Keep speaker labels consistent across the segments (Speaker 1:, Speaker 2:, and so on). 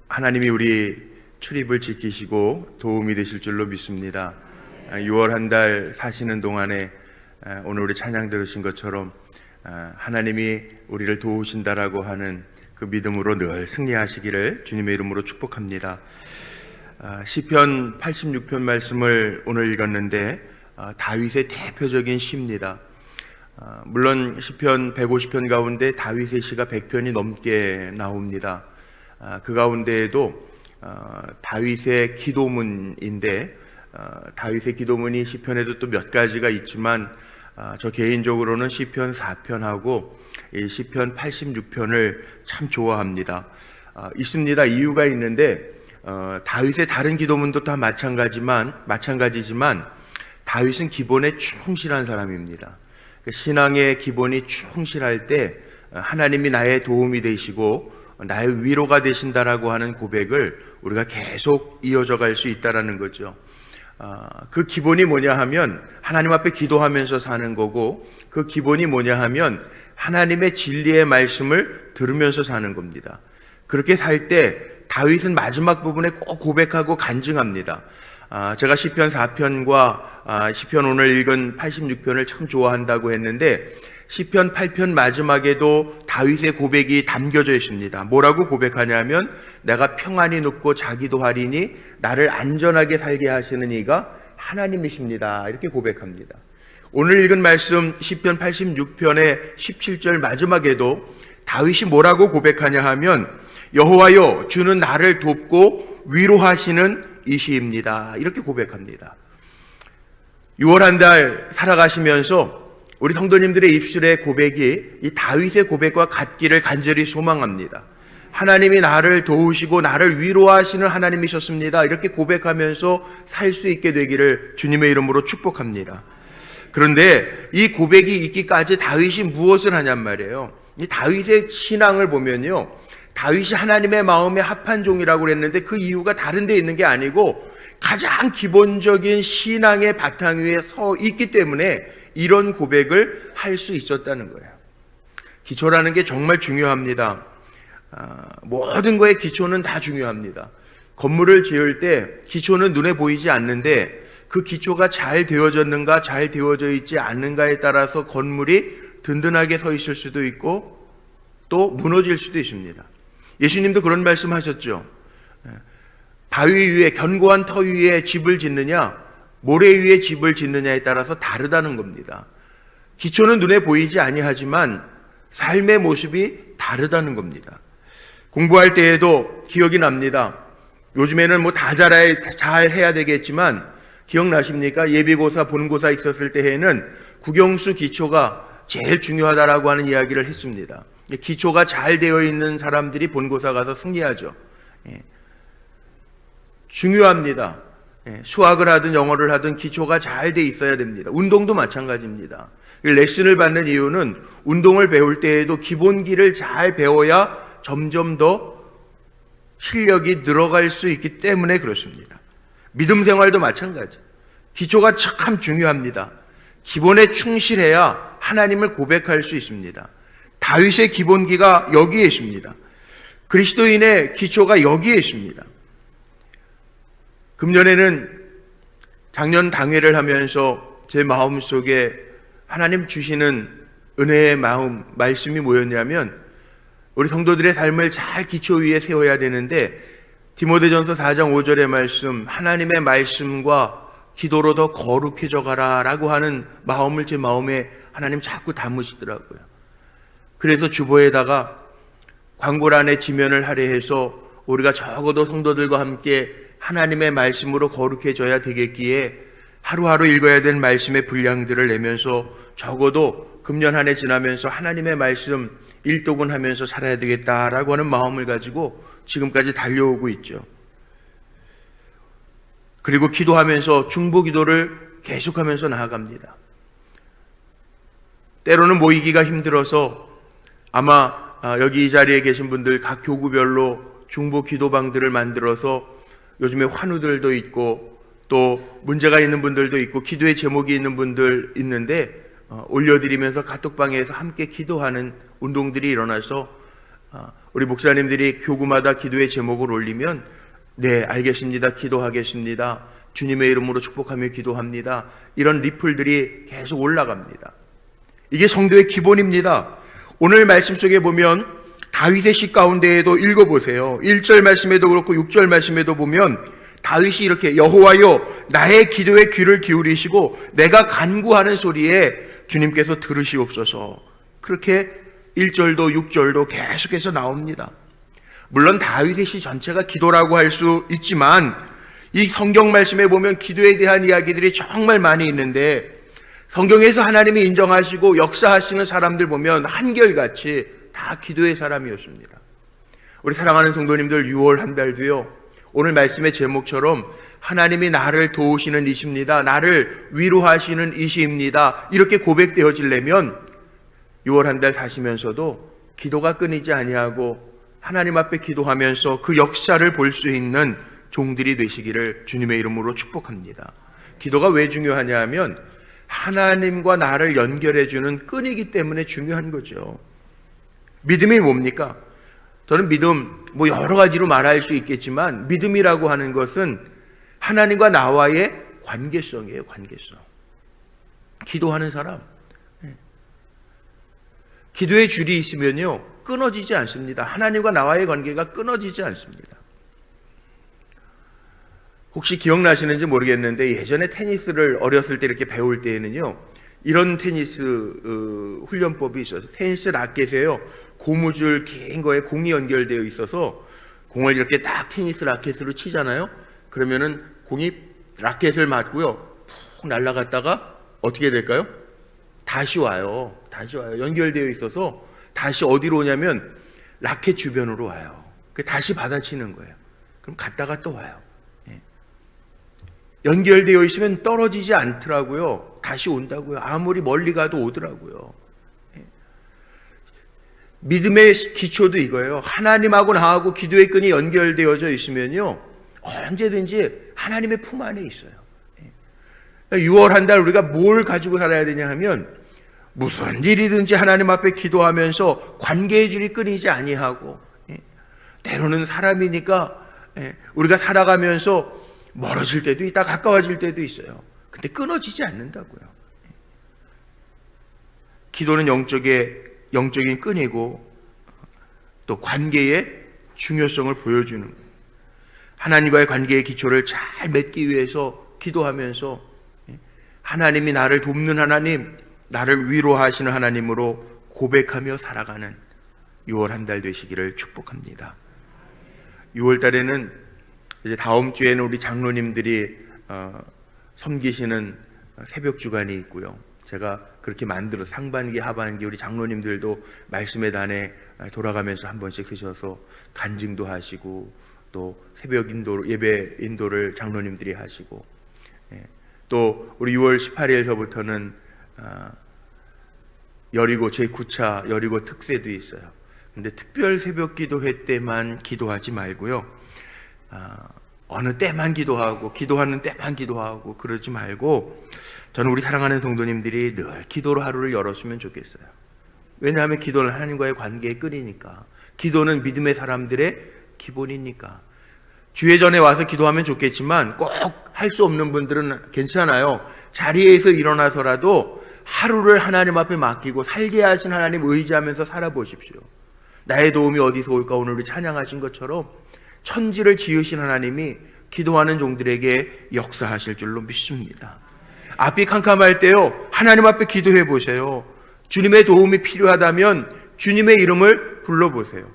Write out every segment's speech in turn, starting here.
Speaker 1: 하나님이 우리 출입을 지키시고 도움이 되실 줄로 믿습니다. 6월 한 달 사시는 동안에 오늘 우리 찬양 들으신 것처럼 하나님이 우리를 도우신다라고 하는 그 믿음으로 늘 승리하시기를 주님의 이름으로 축복합니다. 시편 86편 말씀을 오늘 읽었는데 다윗의 대표적인 시입니다. 물론 시편 150편 가운데 다윗의 시가 100편이 넘게 나옵니다. 그 가운데에도 다윗의 기도문인데 다윗의 기도문이 시편에도 또 몇 가지가 있지만 저 개인적으로는 시편 4편하고 이 시편 86편을 참 좋아합니다. 있습니다. 이유가 있는데 다윗의 다른 기도문도 다 마찬가지지만 다윗은 기본에 충실한 사람입니다. 신앙의 기본이 충실할 때 하나님이 나의 도움이 되시고 나의 위로가 되신다라고 하는 고백을 우리가 계속 이어져 갈 수 있다라는 거죠. 그 기본이 뭐냐 하면 하나님 앞에 기도하면서 사는 거고, 그 기본이 뭐냐 하면 하나님의 진리의 말씀을 들으면서 사는 겁니다. 그렇게 살 때 다윗은 마지막 부분에 꼭 고백하고 간증합니다. 제가 시편 4편과 시편 오늘 읽은 86편을 참 좋아한다고 했는데 시편 8편 마지막에도 다윗의 고백이 담겨져 있습니다. 뭐라고 고백하냐면 내가 평안히 눕고 자기도 하리니 나를 안전하게 살게 하시는 이가 하나님이십니다. 이렇게 고백합니다. 오늘 읽은 말씀 시편 86편의 17절 마지막에도 다윗이 뭐라고 고백하냐 하면 여호와여 주는 나를 돕고 위로하시는 이시입니다. 이렇게 고백합니다. 6월 한 달 살아가시면서 우리 성도님들의 입술의 고백이 이 다윗의 고백과 같기를 간절히 소망합니다. 하나님이 나를 도우시고 나를 위로하시는 하나님이셨습니다. 이렇게 고백하면서 살 수 있게 되기를 주님의 이름으로 축복합니다. 그런데 이 고백이 있기까지 다윗이 무엇을 하냔 말이에요. 이 다윗의 신앙을 보면요, 다윗이 하나님의 마음에 합한 종이라고 그랬는데 그 이유가 다른 데 있는 게 아니고 가장 기본적인 신앙의 바탕 위에 서 있기 때문에 이런 고백을 할 수 있었다는 거예요. 기초라는 게 정말 중요합니다. 모든 거의 기초는 다 중요합니다. 건물을 지을 때 기초는 눈에 보이지 않는데 그 기초가 잘 되어졌는가 잘 되어져 있지 않는가에 따라서 건물이 든든하게 서 있을 수도 있고 또 무너질 수도 있습니다. 예수님도 그런 말씀 하셨죠. 바위 위에 견고한 터 위에 집을 짓느냐 모래 위에 집을 짓느냐에 따라서 다르다는 겁니다. 기초는 눈에 보이지 아니하지만 삶의 모습이 다르다는 겁니다. 공부할 때에도 기억이 납니다. 요즘에는 뭐 다 잘 해야 되겠지만 기억나십니까? 예비고사 본고사 있었을 때에는 국영수 기초가 제일 중요하다라고 하는 이야기를 했습니다. 기초가 잘 되어 있는 사람들이 본고사 가서 승리하죠. 중요합니다. 수학을 하든 영어를 하든 기초가 잘 돼 있어야 됩니다. 운동도 마찬가지입니다. 레슨을 받는 이유는 운동을 배울 때에도 기본기를 잘 배워야 점점 더 실력이 늘어갈 수 있기 때문에 그렇습니다. 믿음 생활도 마찬가지. 기초가 참 중요합니다. 기본에 충실해야 하나님을 고백할 수 있습니다. 다윗의 기본기가 여기에 있습니다. 그리스도인의 기초가 여기에 있습니다. 금년에는 작년 당회를 하면서 제 마음속에 하나님 주시는 은혜의 마음, 말씀이 뭐였냐면 우리 성도들의 삶을 잘 기초 위에 세워야 되는데 디모데전서 4장 5절의 말씀, 하나님의 말씀과 기도로 더 거룩해져 가라 라고 하는 마음을 제 마음에 하나님 자꾸 담으시더라고요. 그래서 주보에다가 광고란에 지면을 할애해서 우리가 적어도 성도들과 함께 하나님의 말씀으로 거룩해져야 되겠기에 하루하루 읽어야 될 말씀의 분량들을 내면서 적어도 금년 한 해 지나면서 하나님의 말씀 일독은 하면서 살아야 되겠다라고 하는 마음을 가지고 지금까지 달려오고 있죠. 그리고 기도하면서 중보 기도를 계속하면서 나아갑니다. 때로는 모이기가 힘들어서 아마 여기 이 자리에 계신 분들 각 교구별로 중보 기도방들을 만들어서 요즘에 환우들도 있고 또 문제가 있는 분들도 있고 기도의 제목이 있는 분들 있는데 올려드리면서 카톡방에서 함께 기도하는 운동들이 일어나서 우리 목사님들이 교구마다 기도의 제목을 올리면 네, 알겠습니다. 기도하겠습니다. 주님의 이름으로 축복하며 기도합니다. 이런 리플들이 계속 올라갑니다. 이게 성도의 기본입니다. 오늘 말씀 속에 보면 다윗의 시 가운데에도 읽어보세요. 1절 말씀에도 그렇고 6절 말씀에도 보면 다윗이 이렇게 여호와여 나의 기도에 귀를 기울이시고 내가 간구하는 소리에 주님께서 들으시옵소서. 그렇게 1절도 6절도 계속해서 나옵니다. 물론 다윗의 시 전체가 기도라고 할 수 있지만 이 성경 말씀에 보면 기도에 대한 이야기들이 정말 많이 있는데 성경에서 하나님이 인정하시고 역사하시는 사람들 보면 한결같이 다 기도의 사람이었습니다. 우리 사랑하는 성도님들 6월 한 달도요, 오늘 말씀의 제목처럼 하나님이 나를 도우시는 이십니다. 나를 위로하시는 이시입니다. 이렇게 고백되어지려면 6월 한 달 사시면서도 기도가 끊이지 아니하고 하나님 앞에 기도하면서 그 역사를 볼 수 있는 종들이 되시기를 주님의 이름으로 축복합니다. 기도가 왜 중요하냐 하면 하나님과 나를 연결해주는 끈이기 때문에 중요한 거죠. 믿음이 뭡니까? 저는 믿음 여러 가지로 말할 수 있겠지만 믿음이라고 하는 것은 하나님과 나와의 관계성이에요. 관계성. 기도하는 사람, 기도의 줄이 있으면요 끊어지지 않습니다. 하나님과 나와의 관계가 끊어지지 않습니다. 혹시 기억나시는지 모르겠는데 예전에 테니스를 어렸을 때 이렇게 배울 때에는요 이런 테니스 훈련법이 있어서 테니스 라켓에요 고무줄 긴 거에 공이 연결되어 있어서 공을 이렇게 딱 테니스 라켓으로 치잖아요. 그러면은 공이 라켓을 맞고요 푹 날아갔다가 어떻게 될까요? 다시 와요. 연결되어 있어서 다시 어디로 오냐면 라켓 주변으로 와요. 다시 받아치는 거예요. 그럼 갔다가 또 와요. 연결되어 있으면 떨어지지 않더라고요. 다시 온다고요. 아무리 멀리 가도 오더라고요. 믿음의 기초도 이거예요. 하나님하고 나하고 기도의 끈이 연결되어져 있으면요 언제든지 하나님의 품 안에 있어요. 6월 한 달 우리가 뭘 가지고 살아야 되냐 하면 무슨 일이든지 하나님 앞에 기도하면서 관계의 줄이 끊이지 아니하고, 때로는 사람이니까 우리가 살아가면서 멀어질 때도 있다 가까워질 때도 있어요. 근데 끊어지지 않는다고요. 기도는 영적인 끈이고 또 관계의 중요성을 보여주는 거예요. 하나님과의 관계의 기초를 잘 맺기 위해서 기도하면서 하나님이 나를 돕는 하나님, 나를 위로하시는 하나님으로 고백하며 살아가는 6월 한 달 되시기를 축복합니다. 6월 달에는 이제 다음 주에는 우리 장로님들이 섬기시는 새벽 주간이 있고요. 제가 그렇게 만들어 상반기 하반기 우리 장로님들도 말씀의 단에 돌아가면서 한 번씩 쓰셔서 간증도 하시고 또 새벽 인도 예배 인도를 장로님들이 하시고 또 우리 6월 18일서부터는 여리고 제9차 여리고 특세도 있어요. 근데 특별 새벽 기도회 때만 기도하지 말고요. 어느 때만 기도하고 기도하는 때만 기도하고 그러지 말고 저는 우리 사랑하는 성도님들이 늘 기도로 하루를 열었으면 좋겠어요. 왜냐하면 기도는 하나님과의 관계의 끈이니까. 기도는 믿음의 사람들의 기본이니까. 주회 전에 와서 기도하면 좋겠지만 꼭 할 수 없는 분들은 괜찮아요. 자리에서 일어나서라도 하루를 하나님 앞에 맡기고 살게 하신 하나님 의지하면서 살아보십시오. 나의 도움이 어디서 올까? 오늘 우리 찬양하신 것처럼 천지를 지으신 하나님이 기도하는 종들에게 역사하실 줄로 믿습니다. 앞이 캄캄할 때요 하나님 앞에 기도해 보세요. 주님의 도움이 필요하다면 주님의 이름을 불러보세요.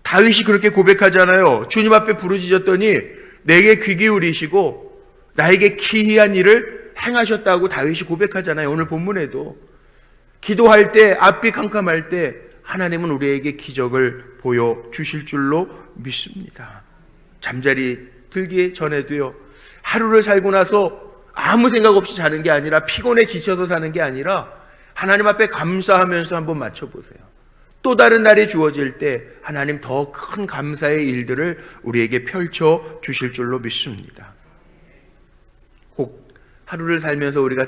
Speaker 1: 다윗이 그렇게 고백하잖아요. 주님 앞에 부르짖었더니 내게 귀 기울이시고 나에게 기이한 일을 행하셨다고 다윗이 고백하잖아요. 오늘 본문에도 기도할 때 앞이 캄캄할 때 하나님은 우리에게 기적을 보여주실 줄로 믿습니다. 잠자리 들기 전에도요 하루를 살고 나서 아무 생각 없이 자는 게 아니라 피곤해 지쳐서 사는 게 아니라 하나님 앞에 감사하면서 한번 맞춰보세요. 또 다른 날이 주어질 때 하나님 더 큰 감사의 일들을 우리에게 펼쳐 주실 줄로 믿습니다. 혹 하루를 살면서 우리가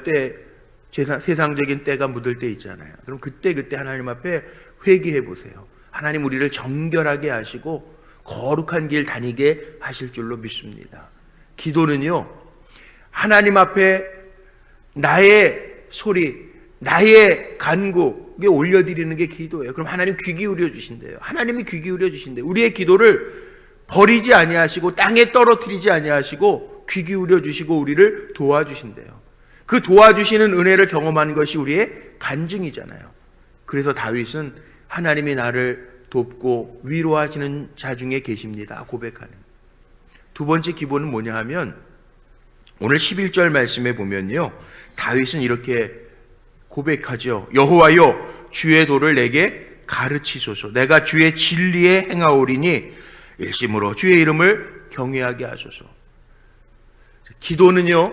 Speaker 1: 세상적인 때가 묻을 때 있잖아요. 그럼 그때 하나님 앞에 회개해 보세요. 하나님 우리를 정결하게 하시고 거룩한 길 다니게 하실 줄로 믿습니다. 기도는요, 하나님 앞에 나의 소리, 나의 간구에 올려드리는 게 기도예요. 그럼 하나님 귀 기울여 주신대요. 하나님이 귀 기울여 주신대요. 우리의 기도를 버리지 아니하시고 땅에 떨어뜨리지 아니하시고 귀 기울여 주시고 우리를 도와주신대요. 그 도와주시는 은혜를 경험하는 것이 우리의 간증이잖아요. 그래서 다윗은 하나님이 나를 돕고 위로하시는 자 중에 계십니다 고백하는. 두 번째 기본은 뭐냐 하면 오늘 11절 말씀에 보면요, 다윗은 이렇게 고백하죠. 여호와여, 주의 도를 내게 가르치소서. 내가 주의 진리에 행하오리니 일심으로 주의 이름을 경외하게 하소서. 기도는요,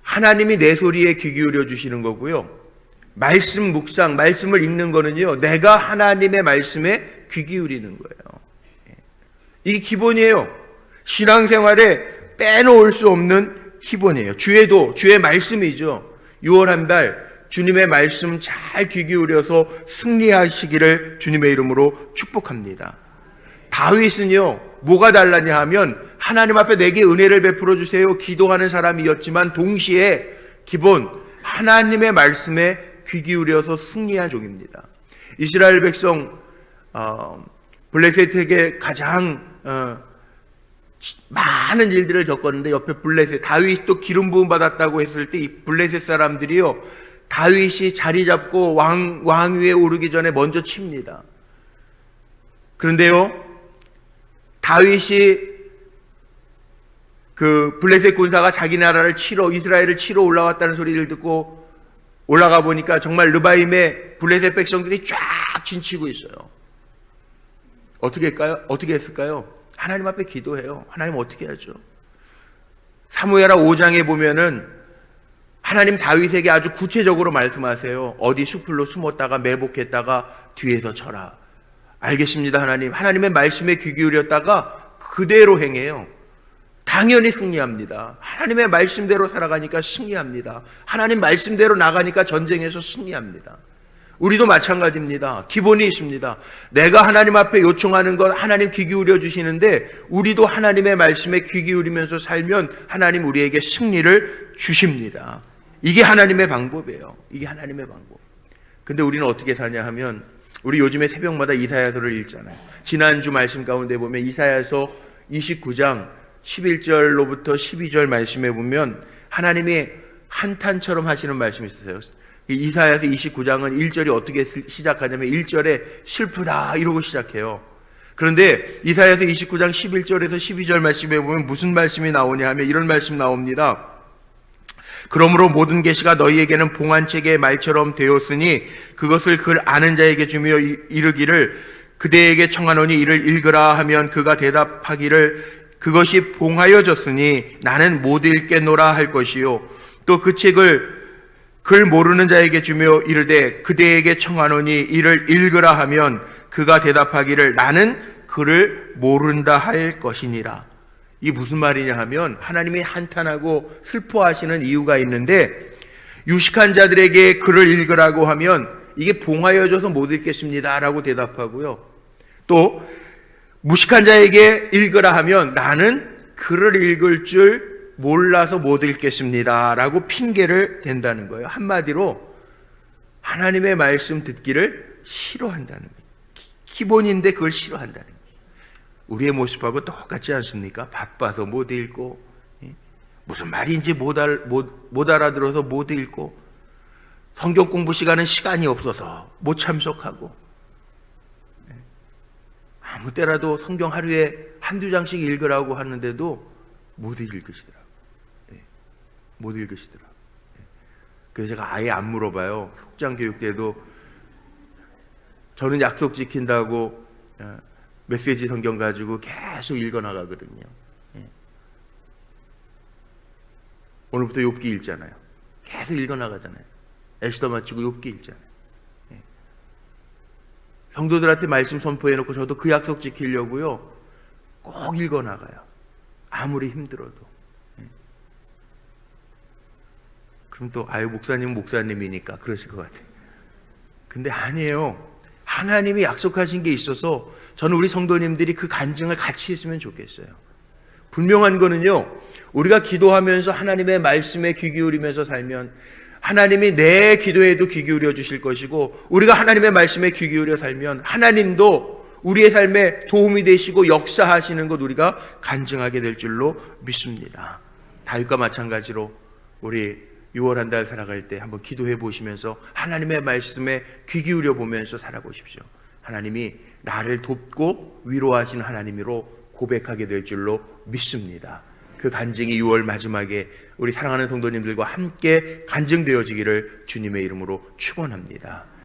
Speaker 1: 하나님이 내 소리에 귀 기울여 주시는 거고요, 말씀 묵상, 말씀을 읽는 거는요, 내가 하나님의 말씀에 귀 기울이는 거예요. 이게 기본이에요. 신앙생활에 빼놓을 수 없는 기본이에요. 주의 도, 주의 말씀이죠. 6월 한 달 주님의 말씀 잘 귀 기울여서 승리하시기를 주님의 이름으로 축복합니다. 다윗은요, 뭐가 달랐냐 하면 하나님 앞에 내게 은혜를 베풀어 주세요 기도하는 사람이었지만 동시에 기본 하나님의 말씀에 귀 기울여서 승리한 종입니다. 이스라엘 백성 블레셋에게 가장 많은 일들을 겪었는데 옆에 블레셋, 다윗이 또 기름 부음 받았다고 했을 때 이 블레셋 사람들이요, 다윗이 자리 잡고 왕위에 오르기 전에 먼저 칩니다. 그런데요, 다윗이 그 블레셋 군사가 자기 나라를 치러, 이스라엘을 치러 올라왔다는 소리를 듣고 올라가 보니까 정말 르바임의 블레셋 백성들이 쫙 진치고 있어요. 어떻게 했을까요? 하나님 앞에 기도해요. 하나님 어떻게 하죠? 사무엘하 5장에 보면은 하나님 다윗에게 아주 구체적으로 말씀하세요. 어디 숲으로 숨었다가 매복했다가 뒤에서 쳐라. 알겠습니다 하나님. 하나님의 말씀에 귀 기울였다가 그대로 행해요. 당연히 승리합니다. 하나님의 말씀대로 살아가니까 승리합니다. 하나님 말씀대로 나가니까 전쟁에서 승리합니다. 우리도 마찬가지입니다. 기본이 있습니다. 내가 하나님 앞에 요청하는 것 하나님 귀 기울여 주시는데 우리도 하나님의 말씀에 귀 기울이면서 살면 하나님 우리에게 승리를 주십니다. 이게 하나님의 방법이에요. 이게 하나님의 방법. 근데 우리는 어떻게 사냐 하면 우리 요즘에 새벽마다 이사야서를 읽잖아요. 지난주 말씀 가운데 보면 이사야서 29장 11절로부터 12절 말씀에 보면 하나님이 한탄처럼 하시는 말씀이 있으세요. 이사야서 29장은 1절이 어떻게 시작하냐면 1절에 슬프다 이러고 시작해요. 그런데 이사야서 29장 11절에서 12절 말씀에 보면 무슨 말씀이 나오냐 하면 이런 말씀 나옵니다. 그러므로 모든 계시가 너희에게는 봉안책의 말처럼 되었으니 그것을 글 아는 자에게 주며 이르기를 그대에게 청하노니 이를 읽으라 하면 그가 대답하기를 그것이 봉하여졌으니 나는 못 읽겠노라 할 것이요 또 그 책을 글 모르는 자에게 주며 이르되 그대에게 청하노니 이를 읽으라 하면 그가 대답하기를 나는 글을 모른다 할 것이니라. 이게 무슨 말이냐 하면 하나님이 한탄하고 슬퍼하시는 이유가 있는데 유식한 자들에게 글을 읽으라고 하면 이게 봉하여져서 못 읽겠습니다 라고 대답하고요. 또 무식한 자에게 읽으라 하면 나는 글을 읽을 줄 몰라서 못 읽겠습니다 라고 핑계를 댄다는 거예요. 한마디로 하나님의 말씀 듣기를 싫어한다는 거예요. 기본인데 그걸 싫어한다는 거예요. 우리의 모습하고 똑같지 않습니까? 바빠서 못 읽고 무슨 말인지 못 알아들어서 못 읽고 성경 공부 시간은 시간이 없어서 못 참석하고 아무 때라도 성경 하루에 한두 장씩 읽으라고 하는데도 못 읽으시더라고요. 못 읽으시더라고요. 그래서 제가 아예 안 물어봐요. 속장 교육 때도 저는 약속 지킨다고 메시지 성경 가지고 계속 읽어나가거든요. 오늘부터 욥기 읽잖아요. 계속 읽어나가잖아요. 에스더 마치고 욥기 읽잖아요. 성도들한테 말씀 선포해놓고 저도 그 약속 지키려고요. 꼭 읽어나가요. 아무리 힘들어도. 그럼 또 목사님은 목사님이니까 그러실 것 같아요. 근데 아니에요. 하나님이 약속하신 게 있어서 저는 우리 성도님들이 그 간증을 같이 했으면 좋겠어요. 분명한 거는요, 우리가 기도하면서 하나님의 말씀에 귀 기울이면서 살면 하나님이 내 기도에도 귀 기울여 주실 것이고, 우리가 하나님의 말씀에 귀 기울여 살면 하나님도 우리의 삶에 도움이 되시고 역사하시는 것 우리가 간증하게 될 줄로 믿습니다. 다윗과 마찬가지로 우리 6월 한 달 살아갈 때 한번 기도해 보시면서 하나님의 말씀에 귀 기울여 보면서 살아보십시오. 하나님이 나를 돕고 위로하시는 하나님으로 고백하게 될 줄로 믿습니다. 그 간증이 6월 마지막에 우리 사랑하는 성도님들과 함께 간증되어지기를 주님의 이름으로 축원합니다.